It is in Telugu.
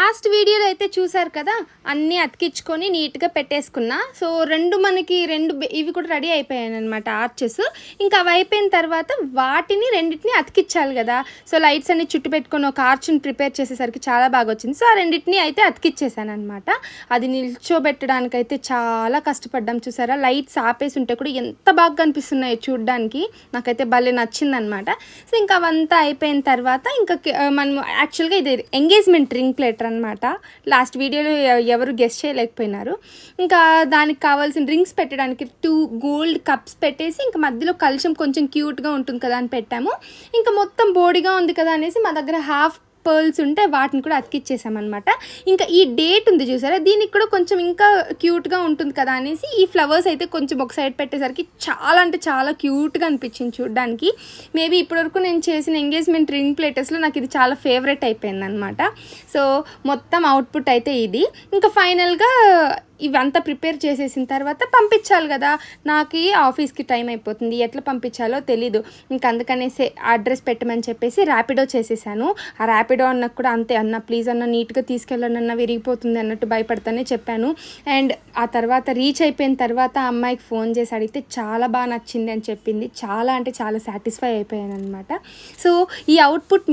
లాస్ట్ వీడియోలో అయితే చూసారు కదా, అన్నీ అతికించుకొని నీట్గా పెట్టేసుకున్నా. సో మనకి ఇవి కూడా రెడీ అయిపోయాయి అనమాట, ఆర్చెస్. ఇంకా అవి అయిపోయిన తర్వాత వాటిని రెండింటిని అతికించాలి కదా. సో లైట్స్ అన్ని చుట్టు పెట్టుకొని ఒక ఆర్చ్ని ప్రిపేర్ చేసేసరికి చాలా బాగా వచ్చింది. సో ఆ రెండింటిని అయితే అతికిచ్చేసాను అనమాట. అది నిల్చోబెట్టడానికైతే చాలా కష్టపడ్డాం. చూసారా, లైట్స్ ఆపేసి ఉంటే కూడా ఎంత బాగా కనిపిస్తున్నాయో చూడడానికి. నాకైతే భలే నచ్చిందనమాట. సో ఇంకా అవంతా అయిపోయిన తర్వాత ఇంకా మనం యాక్చువల్గా ఇది ఎంగేజ్మెంట్ రింగ్ ప్లేటర్ అనమాట. లాస్ట్ వీడియోలో ఎవరు గెస్ట్ చేయలేకపోయినారు. ఇంకా దానికి కావాల్సిన రింగ్స్ పెట్టడానికి 2 గోల్డ్ కప్స్ పెట్టేసి ఇంకా మధ్యలో కలశం కొంచెం క్యూట్గా ఉంటుంది కదా అని పెట్టాము. ఇంకా మొత్తం బోడిగా ఉంది కదా అనేసి మా దగ్గర హాఫ్ పర్ల్స్ ఉంటే వాటిని కూడా అతికిచ్చేసామన్నమాట. ఇంకా ఈ డేట్ ఉంది చూసారా, దీనికి కూడా కొంచెం ఇంకా క్యూట్గా ఉంటుంది కదా అనేసి ఈ ఫ్లవర్స్ అయితే కొంచెం ఒక సైడ్ పెట్టేసరికి చాలా అంటే చాలా క్యూట్గా అనిపించింది చూడడానికి. మేబీ ఇప్పటివరకు నేను చేసిన ఎంగేజ్మెంట్ రింగ్ ప్లేటర్స్లో నాకు ఇది చాలా ఫేవరెట్ అయిపోయింది అనమాట. సో మొత్తం అవుట్పుట్ అయితే ఇది. ఇంకా ఫైనల్గా ఇవంతా ప్రిపేర్ చేసేసిన తర్వాత పంపించాలి కదా. నాకు ఆఫీస్కి టైం అయిపోతుంది, ఎట్లా పంపించాలో తెలీదు. ఇంకా అందుకనేసి అడ్రస్ పెట్టమని చెప్పేసి ర్యాపిడో చేసేసాను. ఆ ర్యాపిడో అన్నకు కూడా అంతే, అన్న ప్లీజ్ అన్న నీట్గా తీసుకెళ్ళండి అన్న, విరిగిపోతుంది అన్నట్టు భయపడతానే చెప్పాను. అండ్ ఆ తర్వాత రీచ్ అయిపోయిన తర్వాత ఆ అమ్మాయికి ఫోన్ చేసి అడిగితే చాలా బాగా నచ్చింది అని చెప్పింది. చాలా అంటే చాలా సాటిస్ఫై అయిపోయాను అనమాట. సో ఈ అవుట్పుట్